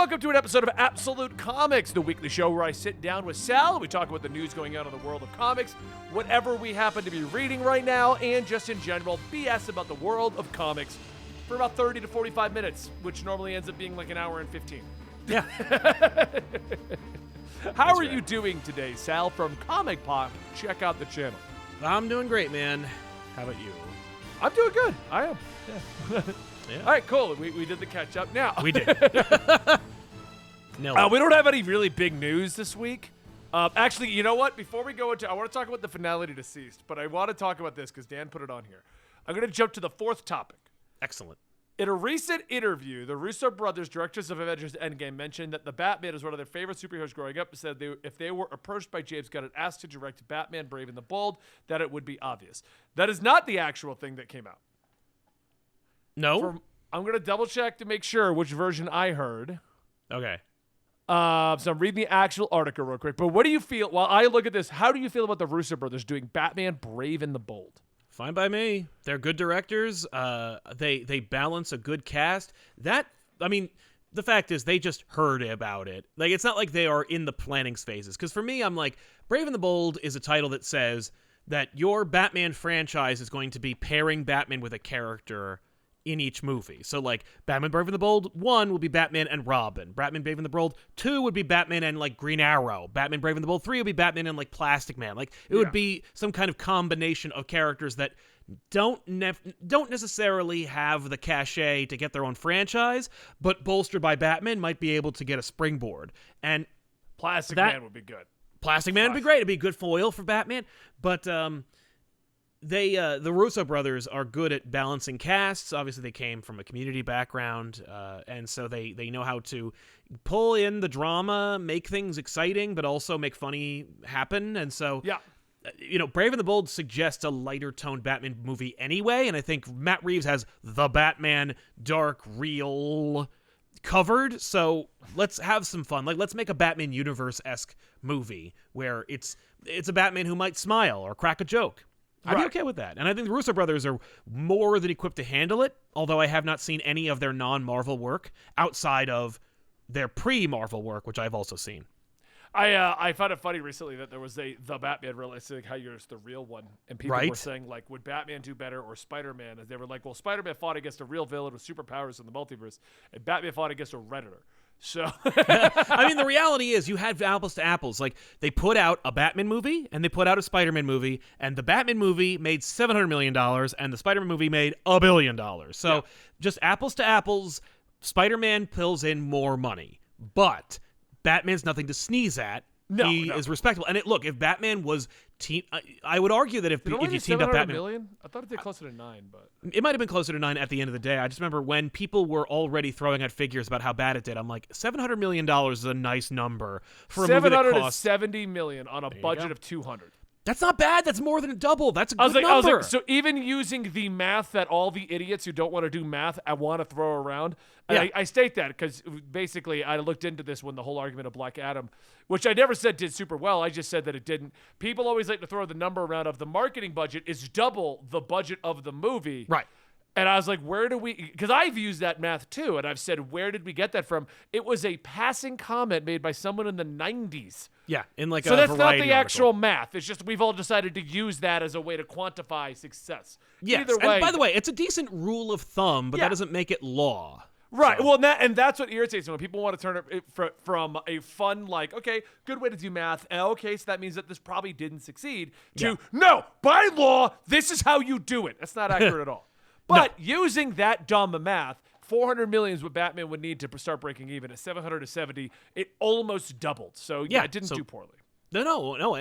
welcome to an episode of Absolute Comics, the weekly show where I sit down with Sal and we talk about the news going on in the world of comics, whatever we happen to be reading right now, and just in general, BS about the world of comics for about 30 to 45 minutes, which normally ends up being like an hour and 15. Yeah. How are you doing today, Sal? From Comic Pop, check out the channel. I'm doing great, man. How about you? I'm doing good. I am. Yeah. Yeah. All right, cool. We did the catch up now. We did. We don't have any really big news this week. Actually, you know what? Before we go into, I want to talk about the finale to DCeased, but I want to talk about this because Dan put it on here. I'm going to jump to the fourth topic. Excellent. In a recent interview, the Russo brothers, directors of Avengers Endgame, mentioned that the Batman is one of their favorite superheroes growing up. Said if they were approached by James Gunn and asked to direct Batman Brave and the Bold, that it would be obvious. That is not the actual thing that came out. No? I'm going to double check to make sure which version I heard. Okay. So I'm reading the actual article real quick. But what do you feel, while I look at this, how do you feel about the Russo brothers doing Batman Brave and the Bold? Fine by me. They're good directors. They balance a good cast. The fact is they just heard about it. Like, it's not like they are in the planning phases. Because for me, I'm like, Brave and the Bold is a title that says that your Batman franchise is going to be pairing Batman with a character in each movie. So, like, Batman Brave and the Bold 1 will be Batman and Robin. Batman Brave and the Bold 2 would be Batman and, like, Green Arrow. Batman Brave and the Bold 3 would be Batman and, like, Plastic Man. Like, it would be some kind of combination of characters that don't necessarily have the cachet to get their own franchise, but bolstered by Batman might be able to get a springboard. And Plastic Man would be good. Plastic Man would be great. It'd be a good foil for Batman. But, the Russo brothers are good at balancing casts. Obviously, they came from a community background, and so they know how to pull in the drama, make things exciting, but also make funny happen. And so, Brave and the Bold suggests a lighter toned Batman movie anyway, and I think Matt Reeves has the Batman dark, real covered. So let's have some fun. Like, let's make a Batman universe-esque movie where it's a Batman who might smile or crack a joke. I'd be okay with that. And I think the Russo brothers are more than equipped to handle it, although I have not seen any of their non-Marvel work outside of their pre-Marvel work, which I've also seen. I found it funny recently that there was the Batman realistic how you're the real one, and people were saying, like, would Batman do better or Spider-Man? And they were like, well, Spider-Man fought against a real villain with superpowers in the multiverse, and Batman fought against a Redditor. So, I mean, the reality is you had apples to apples. Like, they put out a Batman movie and they put out a Spider-Man movie, and the Batman movie made $700 million and the Spider-Man movie made $1 billion. So just apples to apples, Spider-Man pulls in more money, but Batman's nothing to sneeze at. He is respectable. And if Batman was I would argue that if you teamed up Batman, million? I thought it did closer to 9, but it might have been closer to 9 at the end of the day. I just remember when people were already throwing out figures about how bad it did. I'm like, $700 million is a nice number for a movie that costs $770 million on a budget of $200. That's not bad. That's more than a double. That's a good number. I was like, so even using the math that all the idiots who don't want to do math I want to throw around, I state that because basically I looked into this when the whole argument of Black Adam, which I never said did super well. I just said that it didn't. People always like to throw the number around of the marketing budget is double the budget of the movie. Right. And I was like, where do we, because I've used that math too, and I've said, where did we get that from? It was a passing comment made by someone in the 90s. Yeah, in like so a that's not the article. actual math. It's just we've all decided to use that as a way to quantify success. Yes, Either way, and by the way, it's a decent rule of thumb, but that doesn't make it law. Right. So. Well, and that's what irritates me when people want to turn it from a fun, like, okay, good way to do math. Okay, so that means that this probably didn't succeed. To no, by law, this is how you do it. That's not accurate at all. But using that dumb math, $400 million is what Batman would need to start breaking even. At $770, it almost doubled. So it didn't do poorly. No.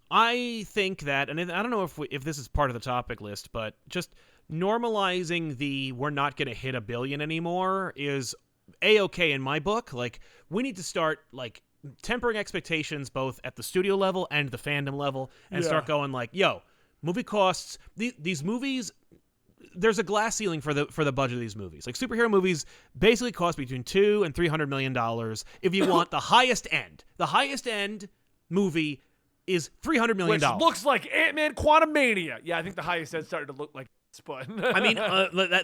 I think that, and I don't know if this is part of the topic list, but just normalizing we're not going to hit $1 billion anymore is A-okay in my book. Like, we need to start tempering expectations both at the studio level and the fandom level, and start going like, yo, movie costs. These movies. There's a glass ceiling for the budget of these movies. Like, superhero movies basically cost between $200 and $300 million if you want the highest end. The highest end movie is $300 million. Which looks like Ant-Man Quantumania. Yeah, I think the highest end started to look like this, but I mean,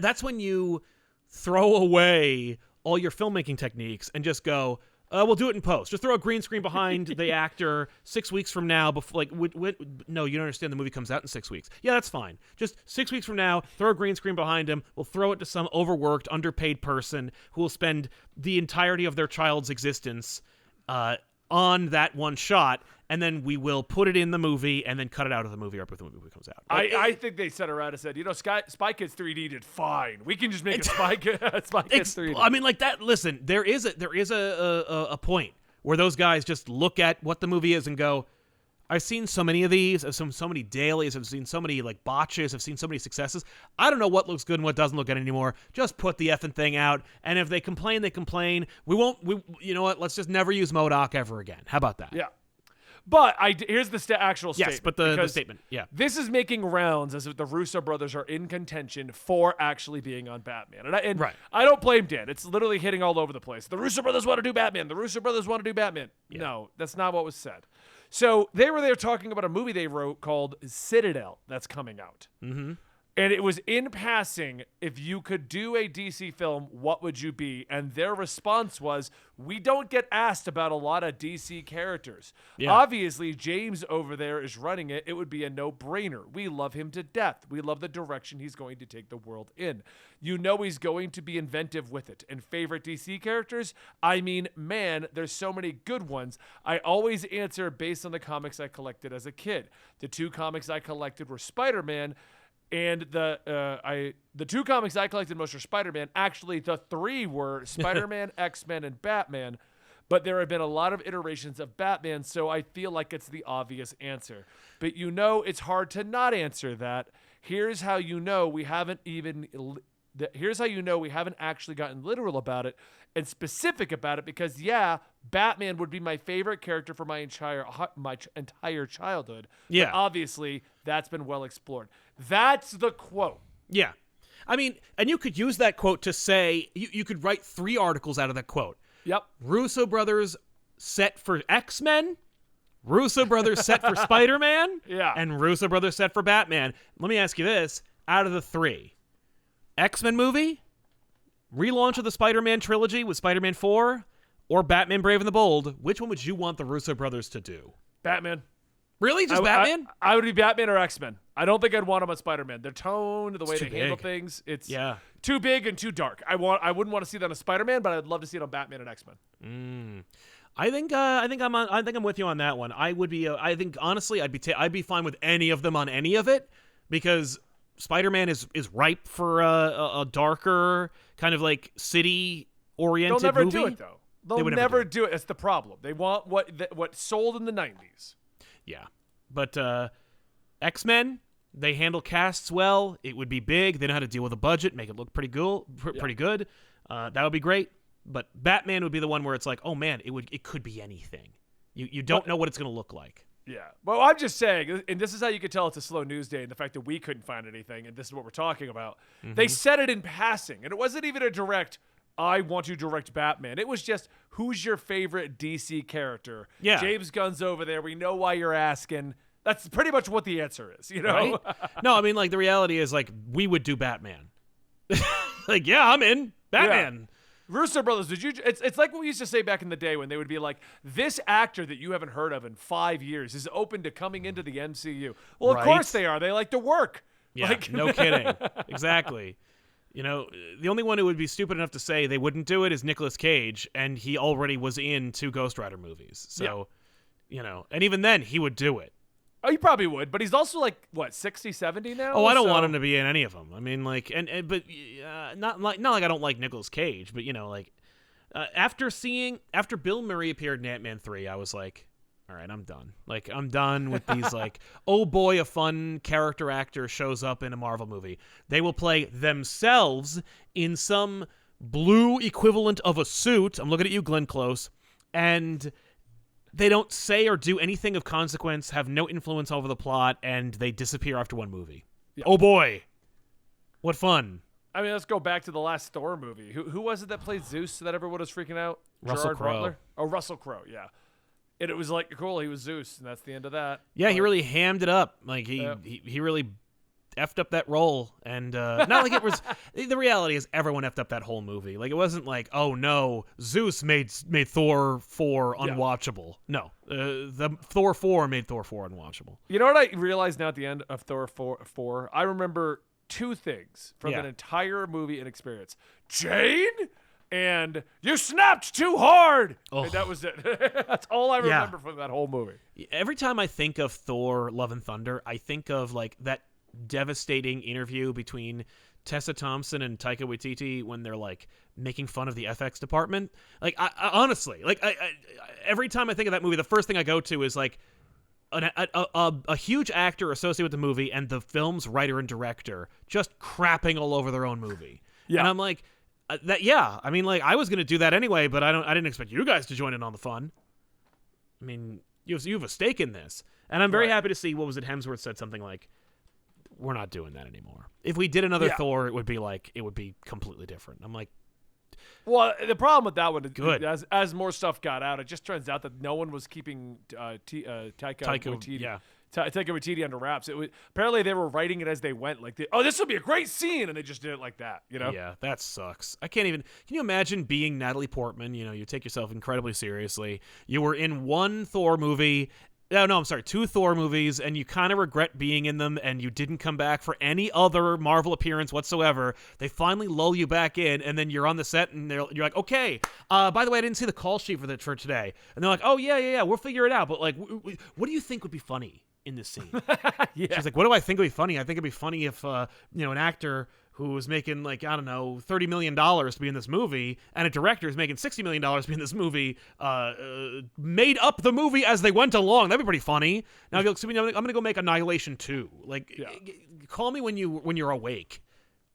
that's when you throw away all your filmmaking techniques and just go, we'll do it in post. Just throw a green screen behind the actor 6 weeks from now. Before, no, you don't understand. The movie comes out in 6 weeks. Yeah, that's fine. Just 6 weeks from now, throw a green screen behind him. We'll throw it to some overworked, underpaid person who will spend the entirety of their child's existence on that one shot, and then we will put it in the movie and then cut it out of the movie right before the movie comes out. I think they sat around and said, Spy Kids 3D did fine. We can just make a Spy Kids 3D. I mean, like that. Listen, there is a point where those guys just look at what the movie is and go, I've seen so many of these. I've seen so many dailies. I've seen so many like botches. I've seen so many successes. I don't know what looks good and what doesn't look good anymore. Just put the effing thing out. And if they complain, they complain. You know what? Let's just never use MODOK ever again. How about that? Yeah. But here's the actual statement. Yes, but the statement. Yeah. This is making rounds as if the Russo brothers are in contention for actually being on Batman. And right. I don't blame Dan. It's literally hitting all over the place. The Russo brothers want to do Batman. The Russo brothers want to do Batman. Yeah. No, that's not what was said. So they were there talking about a movie they wrote called Citadel that's coming out. Mm-hmm. And it was in passing, if you could do a DC film, what would you be? And their response was, we don't get asked about a lot of DC characters. Yeah. Obviously, James over there is running it. It would be a no-brainer. We love him to death. We love the direction he's going to take the world in. You know he's going to be inventive with it. And favorite DC characters? I mean, man, there's so many good ones. I always answer based on the comics I collected as a kid. The 2 comics I collected were Spider-Man, and the 2 comics I collected most were Spider-Man. Actually, the 3 were Spider-Man, X-Men, and Batman. But there have been a lot of iterations of Batman, so I feel like it's the obvious answer. But it's hard to not answer that. Here's how you know we haven't actually gotten literal about it and specific about it, because Batman would be my favorite character for my entire childhood. Yeah. But obviously, that's been well explored. That's the quote. Yeah. I mean, and you could use that quote to say, you could write 3 articles out of that quote. Yep. Russo brothers set for X-Men, Russo brothers set for Spider-Man, and Russo brothers set for Batman. Let me ask you this. Out of the 3, X-Men movie, relaunch of the Spider-Man trilogy with Spider-Man 4, or Batman Brave and the Bold, which one would you want the Russo brothers to do? Batman. Really? Just Batman? I would be Batman or X-Men. I don't think I'd want them on Spider-Man. Their tone, the way they handle things, it's too big and too dark. I wouldn't want to see that on Spider-Man, but I'd love to see it on Batman and X-Men. I think I'm with you on that one. I would be. I think honestly, I'd be fine with any of them on any of it, because Spider-Man is ripe for a darker kind of like city-oriented movie. They'll never do it though. They'll never do it. That's the problem. They want what sold in the 90s. Yeah, but X-Men, they handle casts well. It would be big. They know how to deal with a budget, make it look pretty good. That would be great. But Batman would be the one where it's like, oh man, it could be anything. You don't know what it's going to look like. Yeah. Well, I'm just saying, and this is how you could tell it's a slow news day, and the fact that we couldn't find anything, and this is what we're talking about. Mm-hmm. They said it in passing, and it wasn't even a direct, I want to direct Batman. It was just, who's your favorite DC character? Yeah. James Gunn's over there. We know why you're asking. That's pretty much what the answer is, you know? Right? No, I mean, like, the reality is, like, we would do Batman. Like, yeah, I'm in. Batman. Yeah. Russo brothers, it's like what we used to say back in the day when they would be like, this actor that you haven't heard of in 5 years is open to coming into the MCU. Well, of course they are. They like to work. Yeah, no kidding. Exactly. You know, the only one who would be stupid enough to say they wouldn't do it is Nicolas Cage, and he already was in 2 Ghost Rider movies. So, you know, and even then, he would do it. Oh, he probably would, but he's also like, what, 60, 70 now? Oh, I don't want him to be in any of them. I mean, like, but not like I don't like Nicolas Cage, but, you know, like, after Bill Murray appeared in Ant-Man 3, I was like, all right, I'm done. Like, I'm done with these, like, oh boy, a fun character actor shows up in a Marvel movie. They will play themselves in some blue equivalent of a suit. I'm looking at you, Glenn Close. And they don't say or do anything of consequence, have no influence over the plot, and they disappear after 1 movie. Yeah. Oh boy. What fun. I mean, let's go back to the last Thor movie. Who was it that played Zeus that everyone was freaking out? Russell Crowe. Oh, Russell Crowe, yeah. And it was like, cool, he was Zeus, and that's the end of that. Yeah, he really hammed it up. Like, he really effed up that role, and not like it was. The reality is, everyone effed up that whole movie. Like, it wasn't like, oh no, Zeus made Thor 4 unwatchable. No, the Thor 4 made Thor 4 unwatchable. You know what I realized now at the end of Thor 4? I remember two things from an entire movie and experience: Jane and you snapped too hard. Oh. And that was it. That's all I remember from that whole movie. Every time I think of Thor: Love and Thunder, I think of like that devastating interview between Tessa Thompson and Taika Waititi when they're like making fun of the FX department. Like, I honestly, like, I every time I think of that movie, the first thing I go to is like a huge actor associated with the movie and the film's writer and director just crapping all over their own movie. Yeah, and I'm like, I mean, like, I was gonna do that anyway, but I didn't expect you guys to join in on the fun. I mean, you have a stake in this, and I'm very happy to see. What was it? Hemsworth said something like, "We're not doing that anymore. If we did another Thor, it would be completely different." I'm like, well, the problem with that one is, good. As more stuff got out, it just turns out that no one was keeping Taika Waititi under wraps. Apparently they were writing it as they went. Like, this will be a great scene, and they just did it like that. You know? Yeah, that sucks. Can you imagine being Natalie Portman? You know, you take yourself incredibly seriously. You were in one Thor movie. No, I'm sorry, 2 Thor movies, and you kind of regret being in them, and you didn't come back for any other Marvel appearance whatsoever. They finally lull you back in, and then you're on the set, and you're like, okay, by the way, I didn't see the call sheet for today. And they're like, oh, yeah, we'll figure it out. But, like, what do you think would be funny in this scene? She's like, what do I think would be funny? I think it'd be funny if, an actor who was making, like, I don't know, $30 million to be in this movie, and a director who's making $60 million to be in this movie, made up the movie as they went along. That'd be pretty funny. Now, I'm going to go make Annihilation 2. Like, call me when you're awake.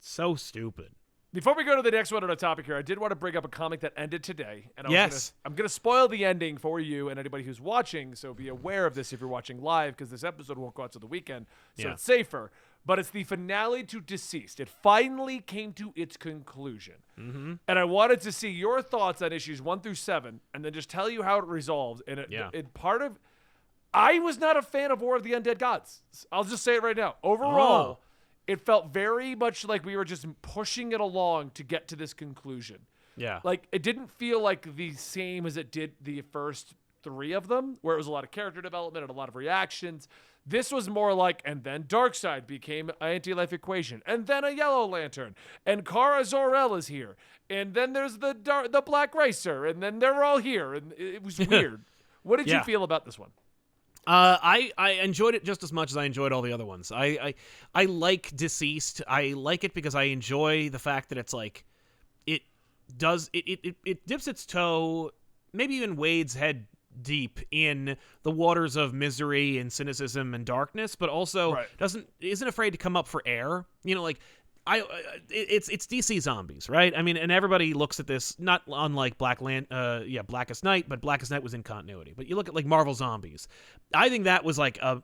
So stupid. Before we go to the next one on our topic here, I did want to bring up a comic that ended today. And I'm going to spoil the ending for you and anybody who's watching, so be aware of this if you're watching live, because this episode won't go out to the weekend, so it's safer. But it's the finale to DCeased. It finally came to its conclusion. Mm-hmm. And I wanted to see your thoughts on issues 1 through 7, and then just tell you how it resolved. And I was not a fan of War of the Undead Gods. I'll just say it right now. Overall, it felt very much like we were just pushing it along to get to this conclusion. Yeah. Like, it didn't feel like the same as it did the first 3 of them, where it was a lot of character development and a lot of reactions. This was more like, and then Darkseid became an anti-life equation, and then a Yellow Lantern, and Kara Zor-El is here, and then there's the Black Racer, and then they're all here, and it was weird. What did you feel about this one? I enjoyed it just as much as I enjoyed all the other ones. I like DCeased. I like it because I enjoy the fact that it's like, it dips its toe, maybe even wades head deep in the waters of misery and cynicism and darkness, but also isn't afraid to come up for air. You know, like, it's DC zombies, right? I mean, and everybody looks at this not unlike Blackest Night, but Blackest Night was in continuity. But you look at like Marvel Zombies. I think that was like an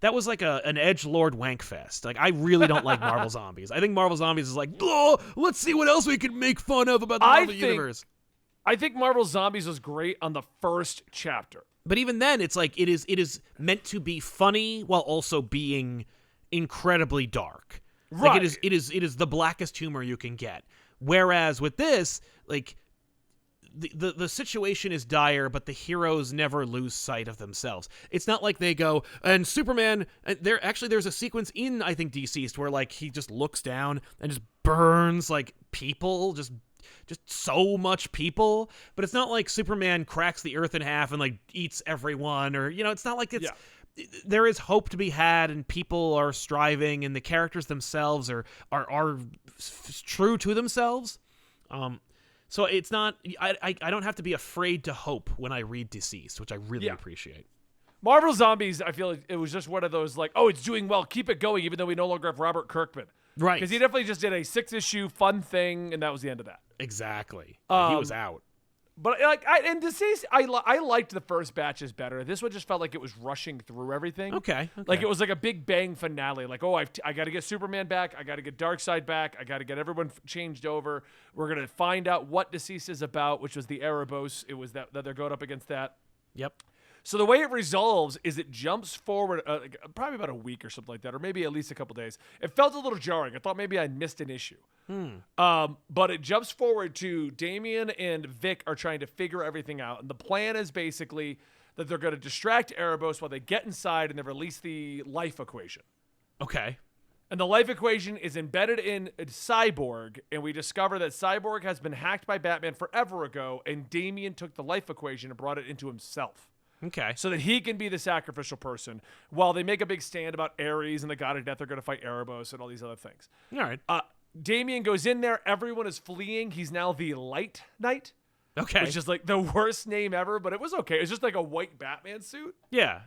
edgelord wank fest. Like, I really don't like Marvel Zombies. I think Marvel Zombies is like, oh, let's see what else we can make fun of about the Marvel universe. I think Marvel Zombies was great on the first chapter. But even then, it's like it is meant to be funny while also being incredibly dark. Right. Like, it is the blackest humor you can get. Whereas with this, like, the situation is dire, but the heroes never lose sight of themselves. It's not like they go, and Superman, there's a sequence in, I think, DCeased where, like, he just looks down and just burns, like, people, just so much people. But it's not like Superman cracks the earth in half and, like, eats everyone, or, you know, it's not like it's... Yeah. There is hope to be had, and people are striving, and the characters themselves are true to themselves. So it's not. I don't have to be afraid to hope when I read DCeased, which I really appreciate. Marvel Zombies, I feel like it was just one of those, like, oh, it's doing well, keep it going, even though we no longer have Robert Kirkman. Right. Because he definitely just did a 6-issue fun thing, and that was the end of that. Exactly. He was out. But in DCeased, I liked the first batches better. This one just felt like it was rushing through everything. Okay. Like, it was like a big bang finale. Like, oh, I got to get Superman back. I got to get Darkseid back. I got to get everyone changed over. We're going to find out what DCeased is about, which was the Erebos. It was that they're going up against that. Yep. So the way it resolves is it jumps forward like, probably about a week or something like that, or maybe at least a couple days. It felt a little jarring. I thought maybe I missed an issue. But it jumps forward to Damian and Vic are trying to figure everything out. And the plan is basically that they're going to distract Erebos while they get inside and they release the life equation. Okay. And the life equation is embedded in Cyborg, and we discover that Cyborg has been hacked by Batman forever ago, and Damian took the life equation and brought it into himself. Okay. So that he can be the sacrificial person while they make a big stand about Ares and the god of death are going to fight Erebos and all these other things. All right. Damian goes in there. Everyone is fleeing. He's now the Light Knight. Okay. Which is like the worst name ever, but it was okay. It's just like a white Batman suit. Yeah.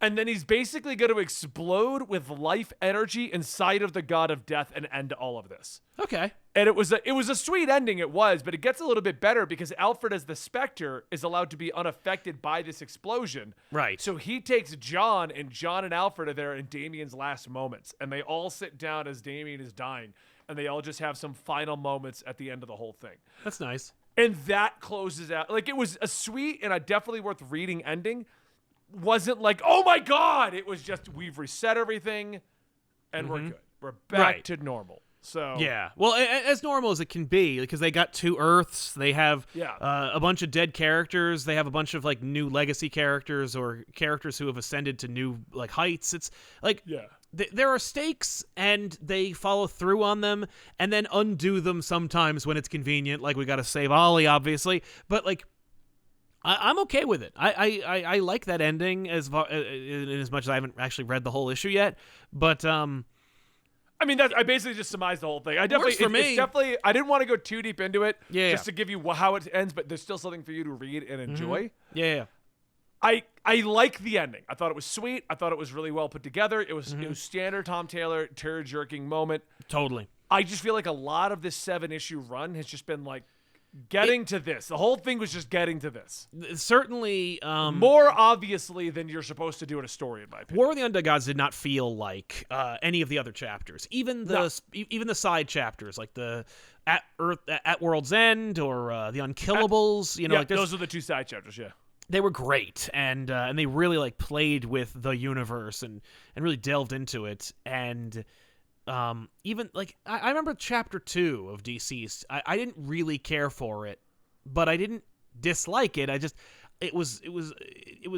And then he's basically going to explode with life energy inside of the god of death and end all of this. Okay. And it was a sweet ending, it was, but it gets a little bit better because Alfred, as the Spectre, is allowed to be unaffected by this explosion. Right. So he takes John, and John and Alfred are there in Damian's last moments, and they all sit down as Damian is dying, and they all just have some final moments at the end of the whole thing. That's nice. And that closes out. Like, it was a sweet and a definitely worth reading ending. Wasn't like, oh my God. It was just, we've reset everything, and we're good. We're back to normal. So yeah, well, as normal as it can be, because they got 2 Earths, they have a bunch of dead characters, they have a bunch of like new legacy characters or characters who have ascended to new like heights. It's like there are stakes, and they follow through on them, and then undo them sometimes when it's convenient. Like we got to save Ollie, obviously, but like. I'm okay with it. I like that ending as much as I haven't actually read the whole issue yet, but I mean, I basically just surmised the whole thing. I definitely, it's definitely, I didn't want to go too deep into it, just to give you how it ends, but there's still something for you to read and enjoy. Yeah. I like the ending. I thought it was sweet. I thought it was really well put together. It was standard Tom Taylor tear jerking moment. Totally. I just feel like a lot of this 7-issue run has just been like getting to this. The whole thing was just getting to this. Certainly. More obviously than you're supposed to do in a story, in my opinion. War of the Undead Gods did not feel like any of the other chapters. Even the side chapters, like the at World's End or the Unkillables. Like those are the 2 side chapters. Yeah. They were great, and they really like played with the universe and really delved into it. And even like I remember chapter 2 of DCeased. I didn't really care for it, but I didn't dislike it. It was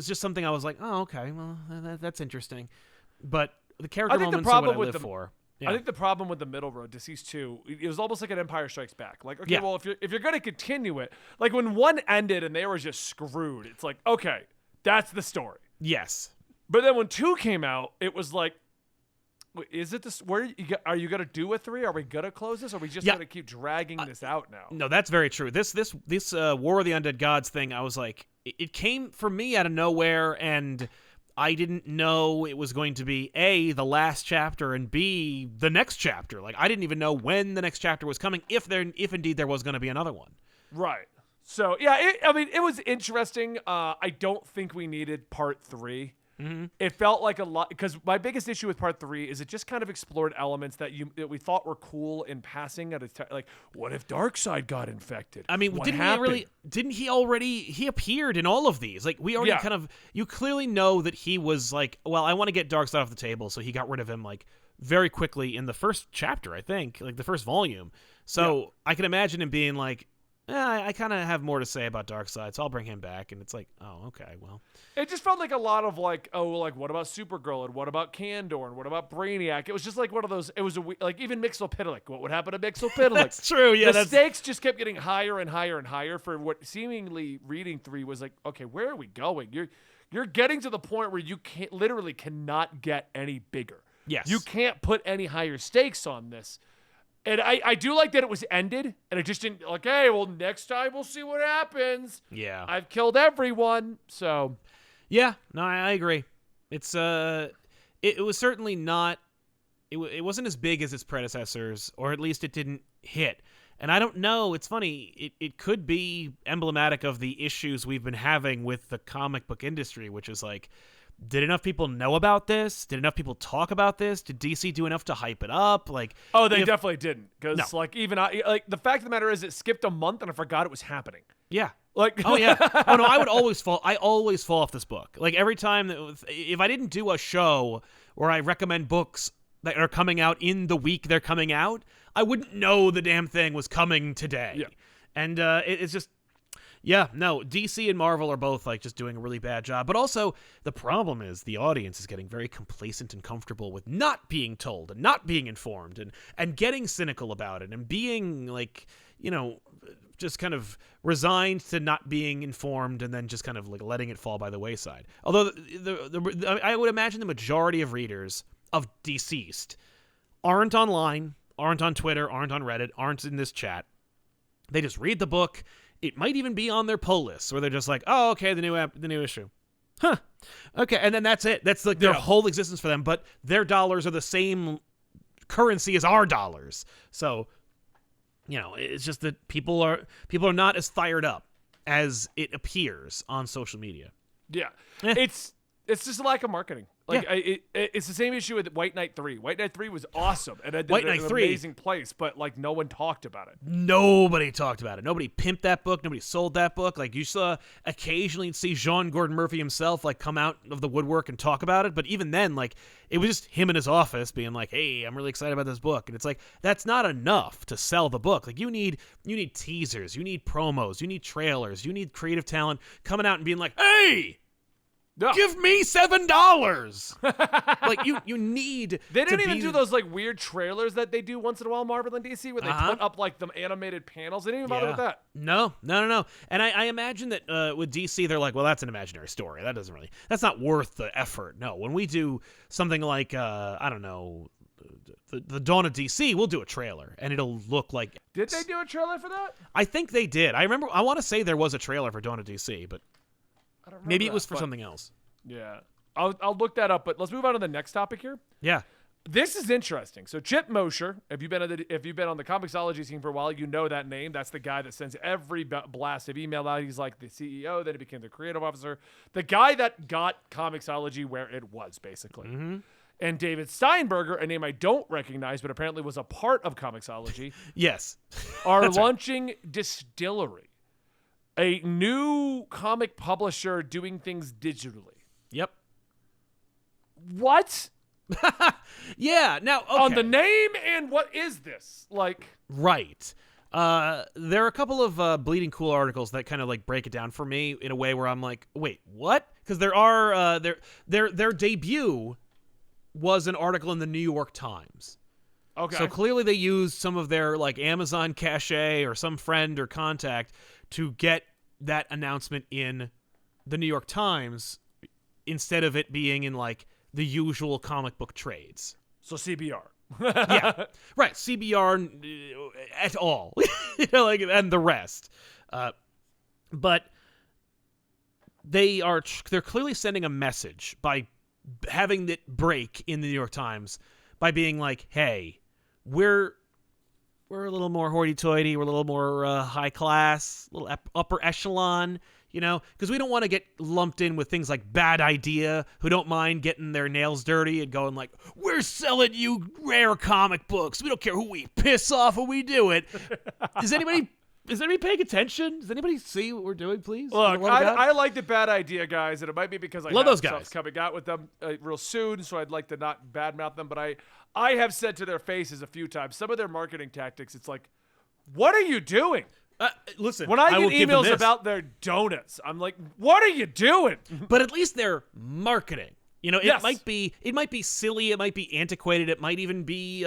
just something I was like, oh, okay, well that's interesting. But the character moments are what I live for. Yeah. I think the problem with the middle road, DCeased 2, it was almost like an Empire Strikes Back. Like, okay, well, if you're going to continue it, like when one ended and they were just screwed, it's like, okay, that's the story. Yes. But then when 2 came out, it was like, is it this? Are you gonna do a 3? Are we gonna close this? Or are we just gonna keep dragging this out now? No, that's very true. This War of the Undead Gods thing, I was like, it came for me out of nowhere, and I didn't know it was going to be A, the last chapter, and B, the next chapter. Like I didn't even know when the next chapter was coming, if indeed there was going to be another one. Right. So yeah, it was interesting. I don't think we needed part 3. It felt like a lot, because my biggest issue with part 3 is it just kind of explored elements that we thought were cool in passing at like, what if Darkseid got infected? I mean, didn't he appeared in all of these? Like we already you clearly know that he was like, well, I want to get Darkseid off the table, so he got rid of him like very quickly in the first chapter, I think, like the first volume. So I can imagine him being like, I kind of have more to say about Darkseid, so I'll bring him back. And it's like, oh, okay, well. It just felt like a lot of like, what about Supergirl, and what about Kandor, and what about Brainiac? It was just like one of those, it was like even Mixolydic. What would happen to Mixolydic? That's true, yeah. The stakes just kept getting higher and higher and higher for what seemingly reading 3 was like, okay, where are we going? You're getting to the point where you literally cannot get any bigger. Yes. You can't put any higher stakes on this. And I do like that it was ended, and it just didn't like, hey, well, next time we'll see what happens. Yeah. I've killed everyone, so. Yeah, no, I agree. It's it was certainly not, it wasn't as big as its predecessors, or at least it didn't hit. And I don't know, it's funny, it could be emblematic of the issues we've been having with the comic book industry, which is like, did enough people know about this? Did enough people talk about this? Did DC do enough to hype it up? Like, oh, they definitely didn't. Because No. like even the fact of the matter is, it skipped a month and I forgot it was happening. yeah. Like, Oh yeah. Oh no, I always fall off this book. Like every time if I didn't do a show where I recommend books that are coming out in the week they're coming out, I wouldn't know the damn thing was coming today. Yeah. And it's just, yeah, no, DC and Marvel are both like just doing a really bad job. But also the problem is the audience is getting very complacent and comfortable with not being told and not being informed and getting cynical about it and being like, just kind of resigned to not being informed and then just kind of like letting it fall by the wayside. Although I would imagine the majority of readers of DCeased aren't online, aren't on Twitter, aren't on Reddit, aren't in this chat. They just read the book. It might even be on their pull list where they're just like, oh, okay, the new issue. Huh. Okay, and then that's it. That's like their whole existence for them, but their dollars are the same currency as our dollars. So, it's just that people are not as fired up as it appears on social media. Yeah. It's just a lack of marketing. Like it's the same issue with White Knight 3. White Knight 3 was awesome and it did an amazing place, but like no one talked about it. Nobody talked about it. Nobody pimped that book. Nobody sold that book. Like you saw occasionally see Jean Gordon Murphy himself like come out of the woodwork and talk about it, but even then like it was just him in his office being like, "Hey, I'm really excited about this book." And it's like that's not enough to sell the book. Like you need teasers, you need promos, you need trailers, you need creative talent coming out and being like, "Hey, give me $7." Like you need. They didn't even do those like weird trailers that they do once in a while, Marvel and DC, where they put up like them animated panels. They didn't even bother with that. No. And I imagine that with DC, they're like, well, that's an imaginary story. That's not worth the effort. No, when we do something like I don't know, the Dawn of DC, we'll do a trailer and it'll look like. Did they do a trailer for that? I think they did. I want to say there was a trailer for Dawn of DC, but. Maybe it was for something else. Yeah. I'll look that up, but let's move on to the next topic here. Yeah. This is interesting. So Chip Mosher, if you've been on the Comicsology scene for a while, you know that name. That's the guy that sends every blast of email out. He's like the CEO, then he became the creative officer. The guy that got Comicsology where it was, basically. Mm-hmm. And David Steinberger, a name I don't recognize, but apparently was a part of Comicsology. Yes. are launching Distillery. A new comic publisher doing things digitally. Yep. What? Yeah. Now, okay. On the name and what is this? Like, right. There are a couple of Bleeding Cool articles that kind of like break it down for me in a way where I'm like, wait, what? Because there are their debut was an article in the New York Times. Okay. So clearly they used some of their like Amazon cachet or some friend or contact to get that announcement in the New York Times instead of it being in like the usual comic book trades. So CBR. Yeah. Right. CBR et al. Like, and the rest. But they're clearly sending a message by having it break in the New York Times by being like, hey, we're a little more hoity-toity. We're a little more high class, a little upper echelon, because we don't want to get lumped in with things like Bad Idea, who don't mind getting their nails dirty and going like, we're selling you rare comic books. We don't care who we piss off when we do it. Is anybody paying attention? Does anybody see what we're doing, please? Look, I like the Bad Idea guys, and it might be because I love have those guys stuff coming out with them real soon, so I'd like to not badmouth them, but I have said to their faces a few times, some of their marketing tactics, it's like, what are you doing? Listen, when I get emails about their donuts, I'm like, what are you doing? But at least they're marketing. It Yes. might be silly, it might be antiquated, it might even be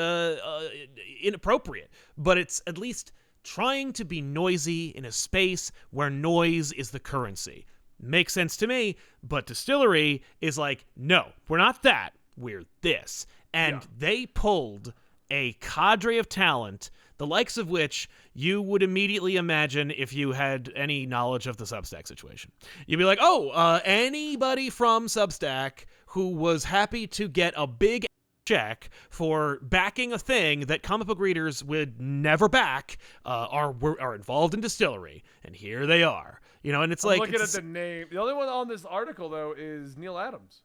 inappropriate, but it's at least trying to be noisy in a space where noise is the currency. Makes sense to me, but Distillery is like, no, we're not that, we're this. And they pulled a cadre of talent, the likes of which you would immediately imagine if you had any knowledge of the Substack situation. You'd be like, anybody from Substack who was happy to get a big check for backing a thing that comic book readers would never back are involved in Distillery. And here they are. And it's I'm like... looking at the name. The only one on this article, though, is Neil Adams.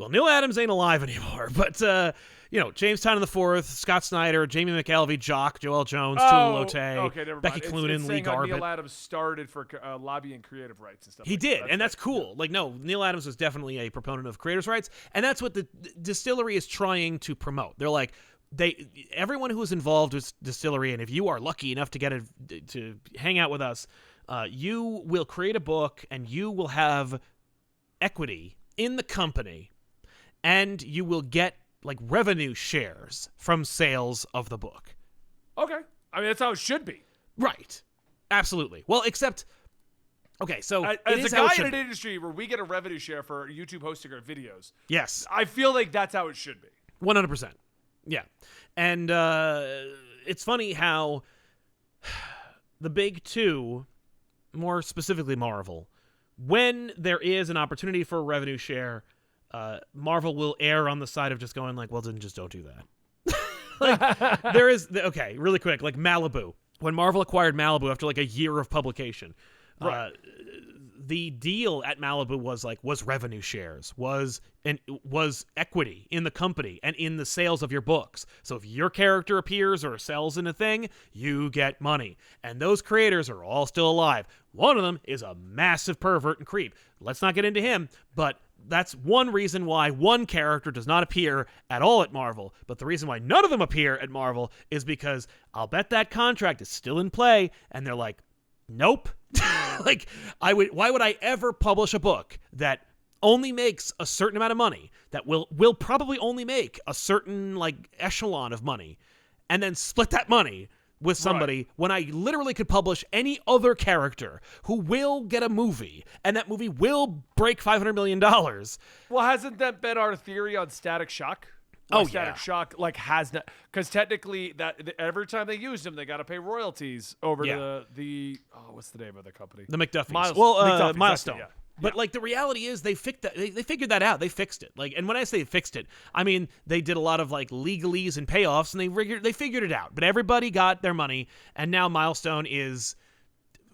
Well, Neil Adams ain't alive anymore, but James Tynion IV, Scott Snyder, Jamie McKelvey, Jock, Joel Jones, Tula Lote, okay, never Becky mind. Cloonan, It's Lee saying how Garbett. Neil Adams started for lobbying creative rights and stuff. He like did, that. and that's cool. Like, no, Neil Adams was definitely a proponent of creators' rights, and that's what the distillery is trying to promote. They're like, everyone who is involved with distillery, and if you are lucky enough to get to hang out with us, you will create a book, and you will have equity in the company, and you will get like revenue shares from sales of the book. Okay, I mean that's how it should be. Right. Absolutely. Well, except, okay, so as a guy in an industry where we get a revenue share for YouTube hosting our videos, yes, I feel like that's how it should be. 100%. Yeah. And it's funny how the big two, more specifically Marvel, when there is an opportunity for a revenue share, Marvel will err on the side of just going like, well, then just don't do that. Like, there is, okay, really quick, like Malibu. When Marvel acquired Malibu after like a year of publication, Right. The deal at Malibu was revenue shares, was equity in the company and in the sales of your books. So if your character appears or sells in a thing, you get money. And those creators are all still alive. One of them is a massive pervert and creep. Let's not get into him, but that's one reason why one character does not appear at all at Marvel. But the reason why none of them appear at Marvel is because I'll bet that contract is still in play, and they're like, nope. Like, why would I ever publish a book that only makes a certain amount of money, that will probably only make a certain like echelon of money, and then split that money with somebody when I literally could publish any other character who will get a movie, and that movie will break $500 million. Well, hasn't that been our theory on Static Shock? Static Shock has not, because technically that every time they use them, they got to pay royalties over to the what's the name of the company? The McDuffies. McDuffie's, Milestone. exactly, yeah. But like the reality is they fixed that. They figured that out. They fixed it. Like, and when I say fixed it, I mean they did a lot of like legalese and payoffs, and they figured it out. But everybody got their money, and now Milestone is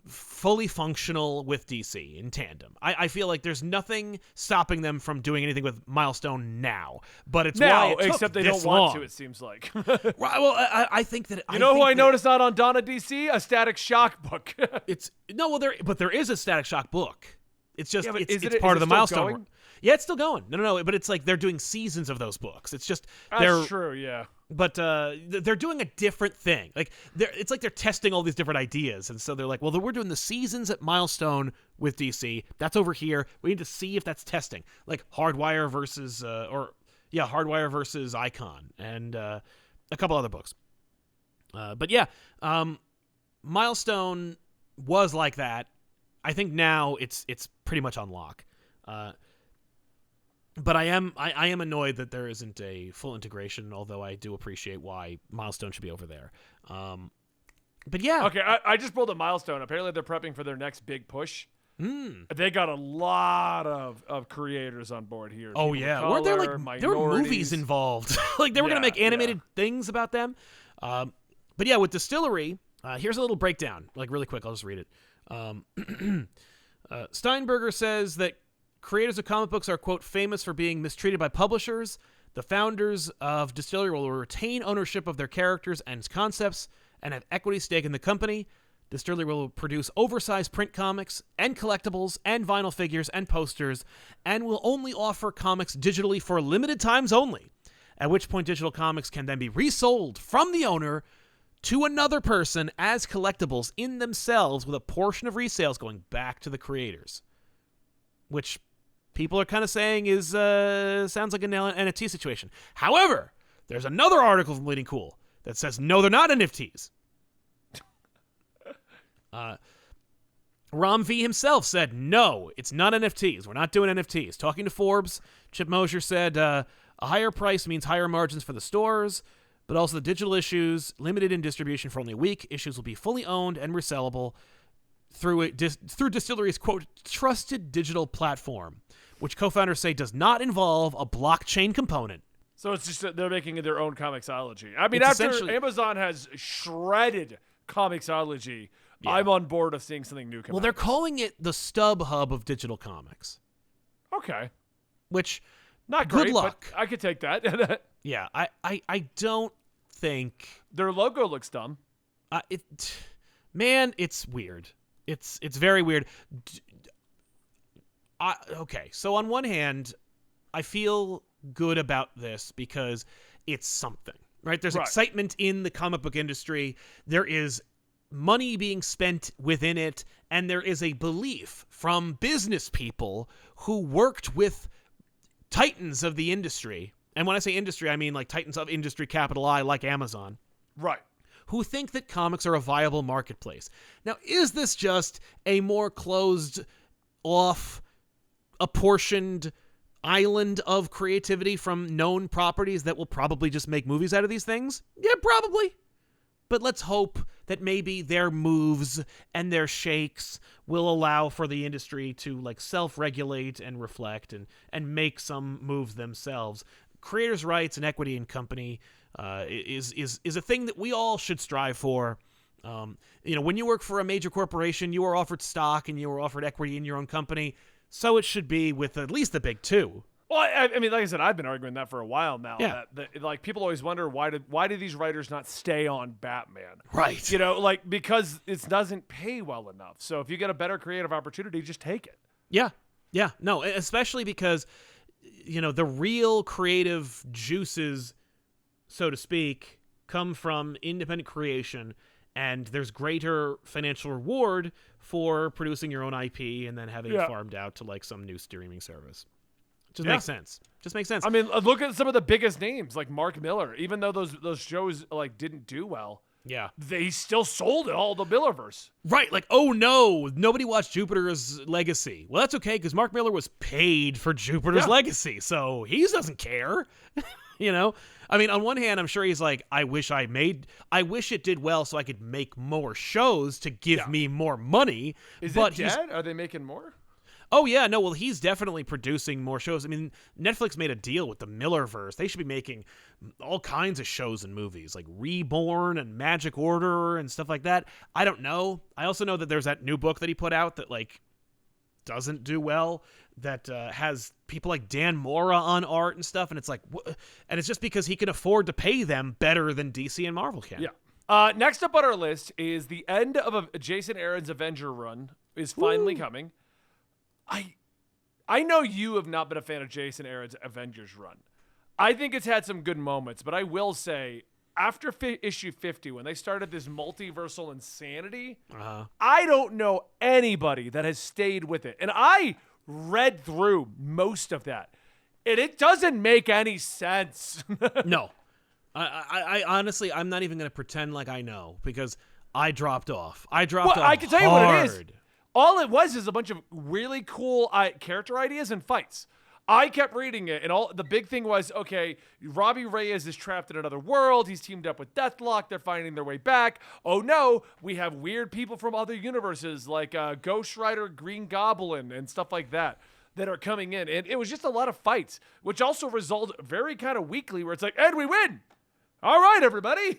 fully functional with DC in tandem. I feel like there's nothing stopping them from doing anything with Milestone now. But it's now, why it took except they this don't want long. to. It seems like. Well, I think that you know who I noticed not on Donna DC? A Static Shock book. There is a Static Shock book. It's just it's is part of the still Milestone. going? Yeah, it's still going. No, but it's like they're doing seasons of those books. It's just That's true, yeah. But they're doing a different thing. Like it's like they're testing all these different ideas, and so they're like, well, we're doing the seasons at Milestone with DC. That's over here. We need to see if that's testing, like Hardwire versus Hardwire versus Icon, and a couple other books. But yeah, Milestone was like that. I think now it's pretty much on lock. But I am annoyed that there isn't a full integration, although I do appreciate why Milestone should be over there. But yeah. Okay, I just pulled a Milestone. Apparently they're prepping for their next big push. They got a lot of creators on board here. Oh yeah, weren't there there were movies involved? Like they were gonna make animated things about them. But yeah, with Distillery, here's a little breakdown. Like really quick, I'll just read it. Steinberger says that creators of comic books are, quote, famous for being mistreated by publishers. The founders of Distillery will retain ownership of their characters and concepts and have equity stake in the company. Distillery will produce oversized print comics and collectibles and vinyl figures and posters and will only offer comics digitally for limited times only, at which point digital comics can then be resold from the owner to another person as collectibles in themselves, with a portion of resales going back to the creators. Which people are kind of saying is sounds like an NFT situation. However, there's another article from Bleeding Cool that says no, they're not NFTs. Rom V himself said no, it's not NFTs. We're not doing NFTs. Talking to Forbes, Chip Mosier said a higher price means higher margins for the stores, but also the digital issues limited in distribution for only a week. Issues will be fully owned and resellable through Distillery's, quote, trusted digital platform, which co-founders say does not involve a blockchain component. So it's just that they're making their own Comicsology. I mean, It's after Amazon has shredded Comicsology, I'm on board of seeing something new come out. They're calling it the Stub Hub of digital comics. Okay. Which Not great, Good luck. but I could take that. Yeah, I don't think Their logo looks dumb. man, it's weird. It's very weird. Okay, so on one hand, I feel good about this because it's something, right? There's excitement in the comic book industry. There is money being spent within it, and there is a belief from business people who worked with titans of the industry. And when I say industry, I mean like titans of industry, capital I, like Amazon. Right. Who think that comics are a viable marketplace. Now, is this just a more closed off, apportioned island of creativity from known properties that will probably just make movies out of these things? Yeah, probably. But let's hope that maybe their moves and their shakes will allow for the industry to like self-regulate and reflect and make some moves themselves. Creators' rights and equity in company is a thing that we all should strive for. When you work for a major corporation, you are offered stock and you are offered equity in your own company. So it should be with at least the big two. Well, I mean, like I said, I've been arguing that for a while now. Yeah. That like people always wonder why do these writers not stay on Batman? Right. Like because it doesn't pay well enough. So if you get a better creative opportunity, just take it. Yeah. Yeah. No, especially because the real creative juices, so to speak, come from independent creation, and there's greater financial reward for producing your own IP and then having it farmed out to like some new streaming service. Just makes sense. Just makes sense. I mean, look at some of the biggest names like Mark Miller. Even though those shows like didn't do well, they still sold all the Millerverse. Right. Like, oh no, nobody watched Jupiter's Legacy. Well, that's okay because Mark Miller was paid for Jupiter's Legacy, so he doesn't care. I mean, on one hand, I'm sure he's like, I wish it did well so I could make more shows to give me more money. Is it dead? Are they making more? Oh, yeah. No, well, he's definitely producing more shows. I mean, Netflix made a deal with the Millerverse. They should be making all kinds of shows and movies, like Reborn and Magic Order and stuff like that. I don't know. I also know that there's that new book that he put out that, like, doesn't do well, that has people like Dan Mora on art and stuff, and it's like, and it's just because he can afford to pay them better than DC and Marvel can. Yeah. Next up on our list is the end of Jason Aaron's Avenger run is finally coming. I know you have not been a fan of Jason Aaron's Avengers run. I think it's had some good moments, but I will say, after issue 50, when they started this multiversal insanity, I don't know anybody that has stayed with it. And I read through most of that, and it doesn't make any sense. No. I honestly, I'm not even going to pretend like I know, because I dropped off. I can tell you what it is. All it was is a bunch of really cool character ideas and fights. I kept reading it, and the big thing was, okay, Robbie Reyes is trapped in another world. He's teamed up with Deathlock. They're finding their way back. Oh, no, we have weird people from other universes like Ghost Rider, Green Goblin, and stuff like that are coming in. And it was just a lot of fights, which also resolved very kind of weakly, where it's like, and we win. All right, everybody.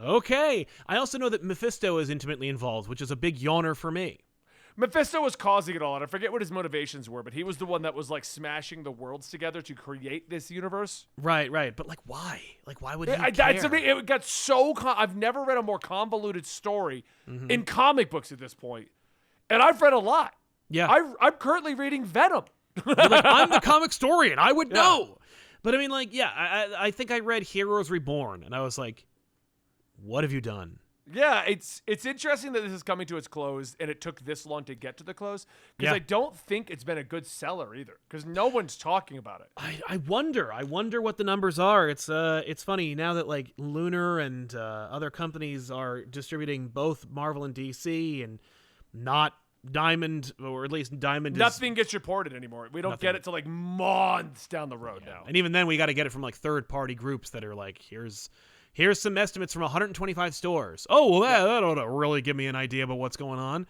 Okay. I also know that Mephisto is intimately involved, which is a big yawner for me. Mephisto was causing it all, and I forget what his motivations were, but he was the one that was like smashing the worlds together to create this universe. Right. But like, why? Like, why would he care? It got so. I've never read a more convoluted story in comic books at this point, and I've read a lot. Yeah, I'm currently reading Venom. You're like, I'm the Comicstorian. I would know. But I mean, like, I think I read Heroes Reborn, and I was like, what have you done? Yeah, it's interesting that this is coming to its close, and it took this long to get to the close, because I don't think it's been a good seller either, because no one's talking about it. I wonder what the numbers are. It's funny now that like Lunar and other companies are distributing both Marvel and DC, and not Diamond, or at least Diamond. Nothing gets reported anymore. We don't get it till like months down the road now, and even then we got to get it from like third-party groups that are like, Here's some estimates from 125 stores. Oh, well, that'll really give me an idea about what's going on,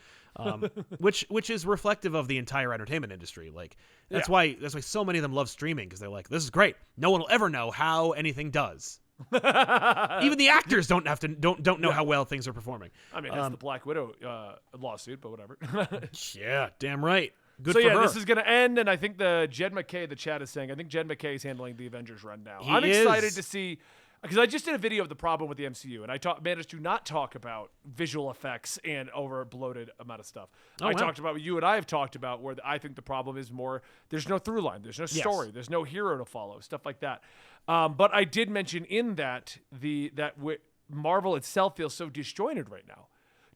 which is reflective of the entire entertainment industry. Like that's why so many of them love streaming, because they're like, this is great. No one will ever know how anything does. Even the actors don't know how well things are performing. I mean, that's the Black Widow lawsuit, but whatever. Yeah, damn right. Good so for yeah, her. this is gonna end, and I think Jed McKay, the chat is saying, I think Jed McKay is handling the Avengers run now. I'm excited to see, because I just did a video of the problem with the MCU, and I managed to not talk about visual effects and over bloated amount of stuff. I talked about what you and I have talked about, where I think the problem is more there's no through line, there's no story, there's no hero to follow, stuff like that. But I did mention in that Marvel itself feels so disjointed right now.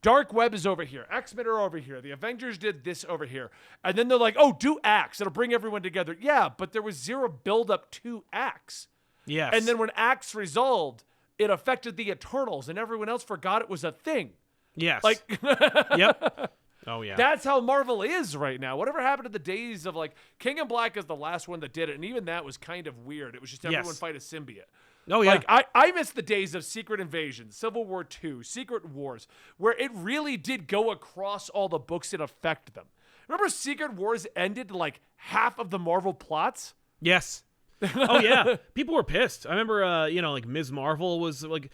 Dark Web is over here. X-Men are over here. The Avengers did this over here. And then they're like, oh, do Axe. It'll bring everyone together. Yeah, but there was zero build-up to Axe. Yes. And then when Axe resolved, it affected the Eternals, and everyone else forgot it was a thing. Yes. Like, yep. Oh, yeah. That's how Marvel is right now. Whatever happened to the days of, like, King in Black is the last one that did it, and even that was kind of weird. It was just everyone fight a symbiote. Oh, yeah. Like, I miss the days of Secret Invasion, Civil War II, Secret Wars, where it really did go across all the books and affect them. Remember Secret Wars ended, like, half of the Marvel plots? Yes. Oh, yeah. People were pissed. I remember, like, Ms. Marvel was, like,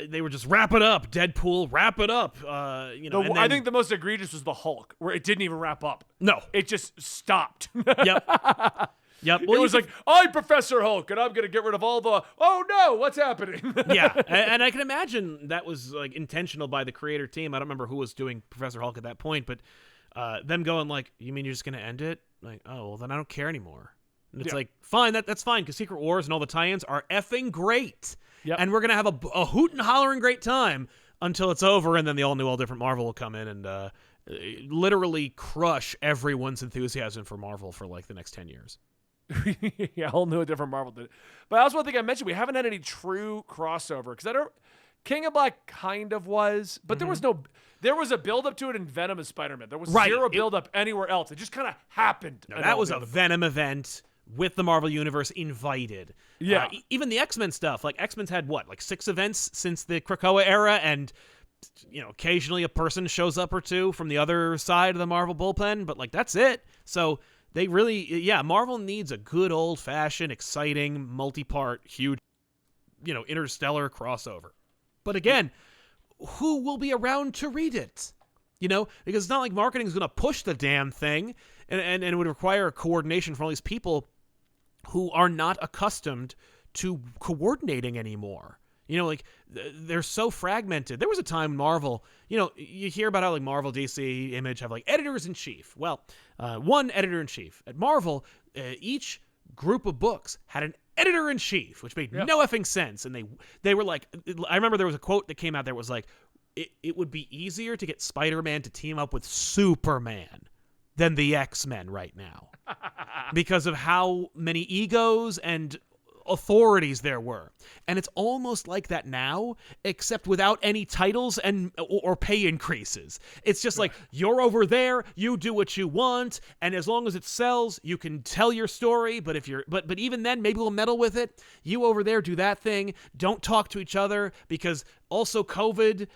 they were just, wrap it up, Deadpool, wrap it up. I think the most egregious was the Hulk, where it didn't even wrap up. No. It just stopped. Yep. Yep. Well, it was like, I'm Professor Hulk, and I'm going to get rid of all the, oh no, what's happening? Yeah. And I can imagine that was like intentional by the creator team. I don't remember who was doing Professor Hulk at that point, but them going like, you mean you're just going to end it? Like, oh, well, then I don't care anymore. And it's like, fine, that's fine, because Secret Wars and all the tie-ins are effing great. Yep. And we're going to have a hoot and hollering great time until it's over, and then the all different Marvel will come in and literally crush everyone's enthusiasm for Marvel for like the next 10 years. Yeah, a whole new different Marvel did it. But also one thing I mentioned, we haven't had any true crossover, because King of Black kind of was, but there was a build up to it in Venom and Spider-Man. There was zero build up anywhere else. It just kind of happened. No, that was a Venom event with the Marvel Universe invited. Yeah. Even the X-Men stuff, like X-Men's had like 6 events since the Krakoa era, and occasionally a person shows up or two from the other side of the Marvel bullpen, but like that's it. So they really, Marvel needs a good old-fashioned, exciting, multi-part, huge, interstellar crossover. But again, who will be around to read it? Because it's not like marketing is going to push the damn thing, and it would require coordination from all these people who are not accustomed to coordinating anymore. They're so fragmented. There was a time Marvel, you hear about how like Marvel, DC, Image have like editors-in-chief. Well, one editor-in-chief. At Marvel, each group of books had an editor-in-chief, which made no effing sense. And they were like, I remember there was a quote that came out that was like, it would be easier to get Spider-Man to team up with Superman than the X-Men right now. Because of how many egos and authorities there were. And it's almost like that now, except without any titles or pay increases. It's just like, you're over there, you do what you want, and as long as it sells, you can tell your story, but but even then, maybe we'll meddle with it. You over there do that thing, don't talk to each other, because also COVID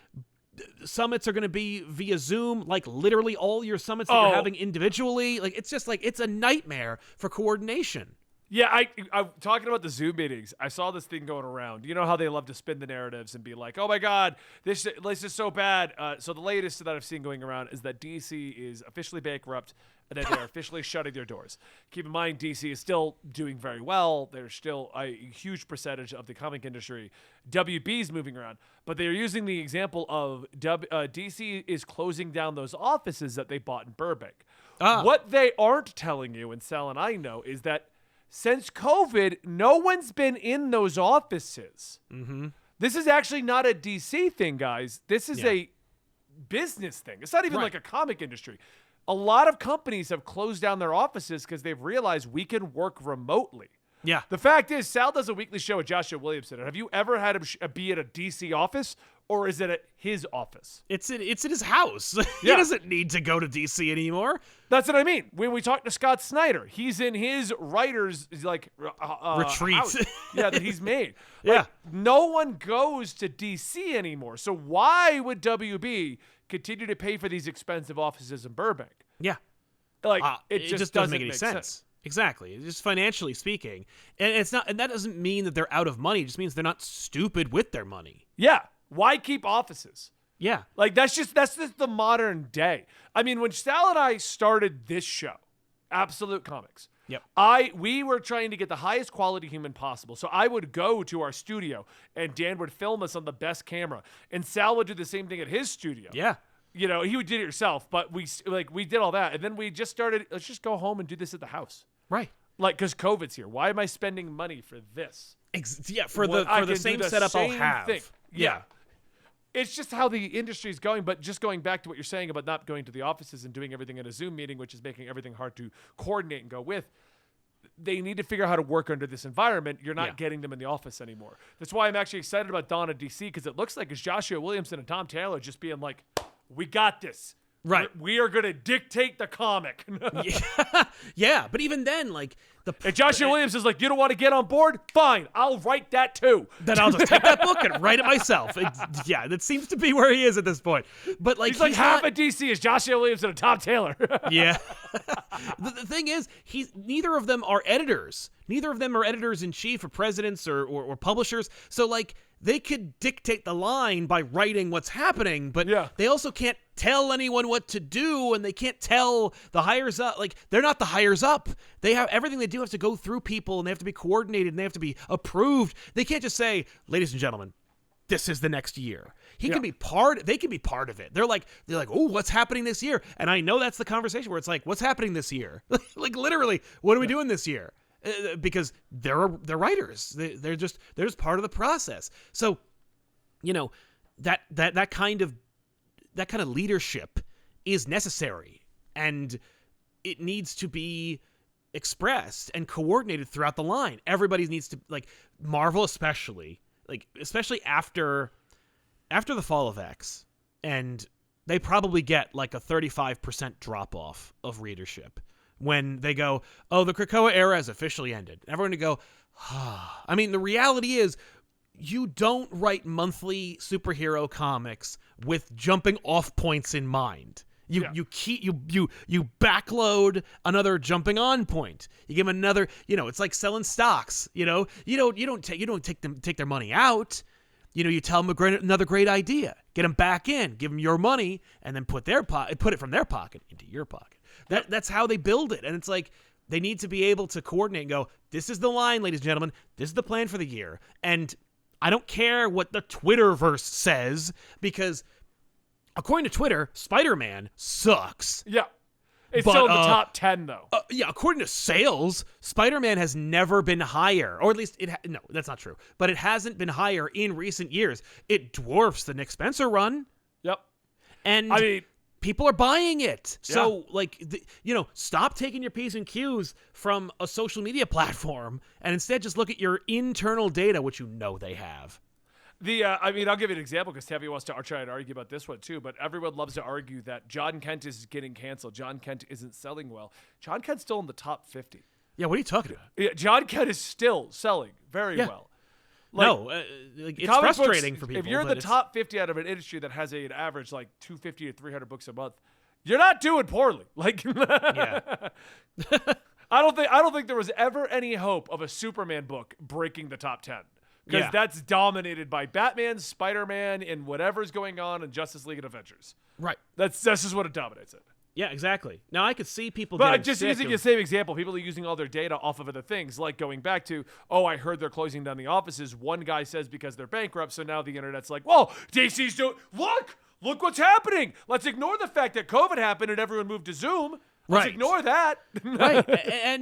summits are going to be via Zoom, like literally all your summits that you're having individually. Like, it's just like, it's a nightmare for coordination. Yeah, I'm talking about the Zoom meetings. I saw this thing going around. You know how they love to spin the narratives and be like, oh my God, this is so bad. So the latest that I've seen going around is that DC is officially bankrupt and that they're officially shutting their doors. Keep in mind, DC is still doing very well. There's still a huge percentage of the comic industry. WB's moving around. But they're using the example of DC is closing down those offices that they bought in Burbank. What they aren't telling you, and Sal and I know, is that since COVID, no one's been in those offices. Mm-hmm. This is actually not a DC thing, guys. This is a business thing. It's not even like a comic industry. A lot of companies have closed down their offices because they've realized we can work remotely. Yeah. The fact is, Sal does a weekly show with Joshua Williamson. Have you ever had him be at a DC office, or is it at his office? It's at his house. He doesn't need to go to DC anymore. That's what I mean. When we talk to Scott Snyder, he's in his writer's retreat. House, that he's made. No one goes to DC anymore. So why would WB continue to pay for these expensive offices in Burbank? Yeah. It just doesn't make any sense. Exactly. It's just financially speaking. And it's not, and that doesn't mean that they're out of money. It just means they're not stupid with their money. Yeah. Why keep offices? Yeah. Like that's just the modern day. I mean, when Sal and I started this show, Absolute Comics. Yep. We were trying to get the highest quality human possible. So I would go to our studio and Dan would film us on the best camera. And Sal would do the same thing at his studio. Yeah. You know, he would do it yourself, but we did all that. And then we just started, let's just go home and do this at the house. Right. Like, because COVID's here. Why am I spending money for this? For the same setup I'll have. Thing. Yeah. It's just how the industry is going, but just going back to what you're saying about not going to the offices and doing everything in a Zoom meeting, which is making everything hard to coordinate and go with. They need to figure out how to work under this environment. You're not getting them in the office anymore. That's why I'm actually excited about Dawn of DC, because it looks like it's Joshua Williamson and Tom Taylor just being like, we got this. Right. We are going to dictate the comic. Yeah, but even then, like and Joshua Williams is like, you don't want to get on board? Fine, I'll write that too. Then I'll just take that book and write it myself. That seems to be where he is at this point. But like he's like half of DC is Joshua Williamson and Tom Taylor. Yeah. The thing is, neither of them are editors. Neither of them are editors in chief or presidents or publishers. So like they could dictate the line by writing what's happening, but they also can't tell anyone what to do, and they can't tell the hires up. Like, they're not the hires up. They have everything they do have to go through people, and they have to be coordinated, and they have to be approved. They can't just say, ladies and gentlemen, this is the next year. They can be part of it. They're like, oh, what's happening this year? And I know that's the conversation where it's like, what's happening this year? Like literally, what are we doing this year? Because they're writers. They're just part of the process. So, you know, that kind of leadership is necessary, and it needs to be expressed and coordinated throughout the line. Everybody needs to, like, Marvel especially after the fall of X, and they probably get like a 35% drop off of readership when they go, oh, the Krakoa era has officially ended. Everyone to go, ah. I mean, the reality is, you don't write monthly superhero comics with jumping off points in mind. You backload another jumping on point. You give them another, it's like selling stocks. You don't take their money out. You tell them another great idea, get them back in, give them your money, and then put it from their pocket into your pocket. That's how they build it. And it's like, they need to be able to coordinate and go, this is the line, ladies and gentlemen. This is the plan for the year. And I don't care what the Twitterverse says, because according to Twitter, Spider-Man sucks. Yeah. It's still in the top 10, though. According to sales, Spider-Man has never been higher. Or at least, no, that's not true. But it hasn't been higher in recent years. It dwarfs the Nick Spencer run. Yep. And I mean, people are buying it. So, stop taking your P's and Q's from a social media platform and instead just look at your internal data, which they have. I'll give you an example, because Tavi wants to try and argue about this one too, but everyone loves to argue that John Kent is getting canceled. John Kent isn't selling well. John Kent's still in the top 50. Yeah, what are you talking about? Yeah, John Kent is still selling very well. It's frustrating for people. If you're in the top 50 out of an industry that has an average like 250 to 300 books a month, you're not doing poorly. Like, yeah. I don't think there was ever any hope of a Superman book breaking the top 10. Because that's dominated by Batman, Spider-Man, and whatever's going on in Justice League and Avengers. Right. That's just what it dominates it. Yeah, exactly. Now, I could see people But just using the same example, people are using all their data off of other things, like going back to, I heard they're closing down the offices. One guy says because they're bankrupt, so now the internet's like, whoa, DC's look what's happening. Let's ignore the fact that COVID happened and everyone moved to Zoom. Let's ignore that. Right.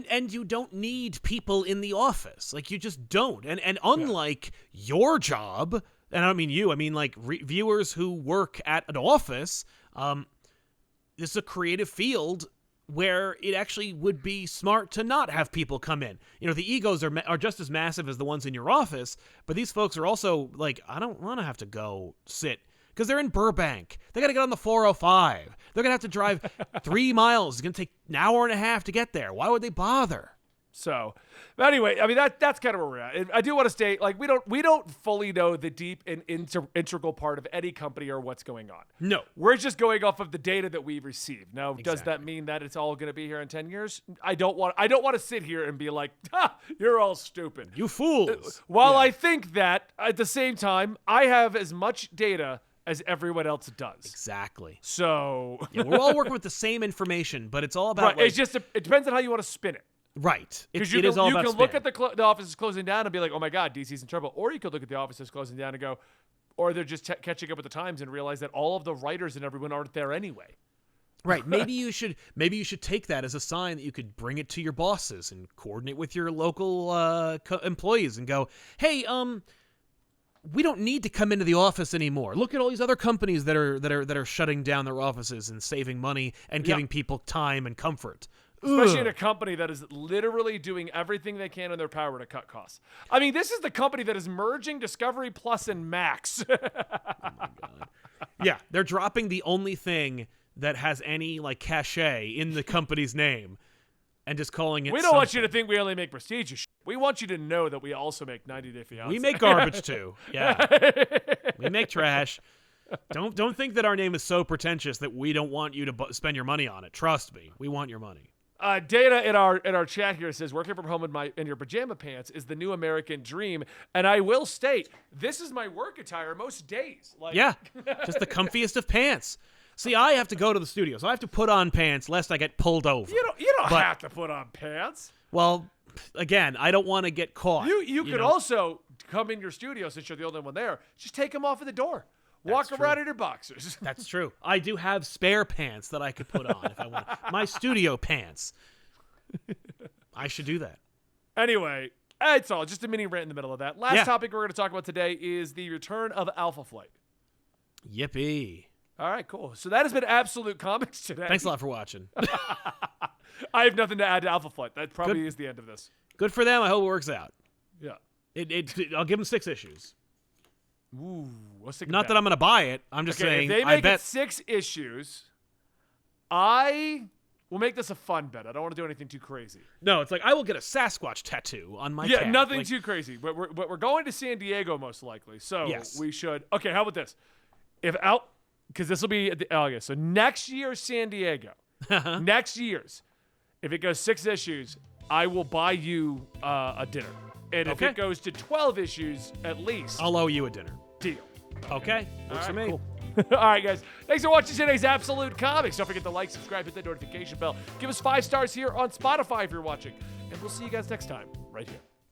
And you don't need people in the office. Like, you just don't. And unlike your job, and I don't mean you, I mean like viewers who work at an office, this is a creative field where it actually would be smart to not have people come in. The egos are just as massive as the ones in your office, but these folks are also like, I don't want to have to go sit, because they're in Burbank. They got to get on the 405. They're going to have to drive 3 miles. It's going to take an hour and a half to get there. Why would they bother? So, but anyway, I mean, that's kind of where we're at. I do want to state, like, we don't fully know the deep and integral part of any company or what's going on. No. We're just going off of the data that we receive. Now, does that mean that it's all going to be here in 10 years? I don't want to sit here and be like, you're all stupid. You fools. While I think that, at the same time, I have as much data as everyone else does. Exactly. So Yeah, we're all working with the same information, but it's all about right. It's just it depends on how you want to spin it. right. Because It is all you about can look spin. at the offices closing down and be like, oh my God, DC's in trouble. Or you could look at the offices closing down and go, or they're just catching up with the times and realize that all of the writers and everyone aren't there anyway. Right. Maybe you should take that as a sign that you could bring it to your bosses and coordinate with your local employees and go, hey, we don't need to come into the office anymore. Look at all these other companies that are shutting down their offices and saving money and giving people time and comfort. Especially in a company that is literally doing everything they can in their power to cut costs. I mean, this is the company that is merging Discovery Plus and Max. Oh my God. Yeah, they're dropping the only thing that has any like cachet in the company's name and just calling it We don't want you to think we only make prestigious shit. We want you to know that we also make 90 Day Fiancé. We make garbage too. Yeah. We make trash. Don't think that our name is so pretentious that we don't want you to spend your money on it. Trust me. We want your money. Data in our chat here says working from home in your pajama pants is the new American dream, and I will state this is my work attire most days. Like, yeah, just the comfiest of pants. See, I have to go to the studio, so I have to put on pants lest I get pulled over. you don't have to put on pants. Well, again, I don't want to get caught. You could also come in your studio since you're the only one there. Just take them off at the door. Walk around in your boxers. That's true. I do have spare pants that I could put on if I want. My studio pants. I should do that. Anyway, it's all just a mini rant in the middle of that. Last topic we're going to talk about today is the return of Alpha Flight. Yippee. All right, cool. So that has been Absolute Comics today. Thanks a lot for watching. I have nothing to add to Alpha Flight. That probably is the end of this. Good for them. I hope it works out. Yeah. I'll give them 6 issues. Ooh, let's take Not that I'm going to buy it. I'm just saying. If they I make bet it 6 issues, I will make this a fun bet. I don't want to do anything too crazy. No, it's like I will get a Sasquatch tattoo on my calf. Nothing like, too crazy. But we're going to San Diego most likely, so Yes. we should. Okay, how about this? Because this will be at the August. So next year's San Diego, next year's, if it goes 6 issues, I will buy you a dinner. And if it goes to 12 issues at least, I'll owe you a dinner. Deal. Okay, works for me. Cool. All right, guys. Thanks for watching today's Absolute Comics. Don't forget to like, subscribe, hit that notification bell. Give us 5 stars here on Spotify if you're watching. And we'll see you guys next time right here.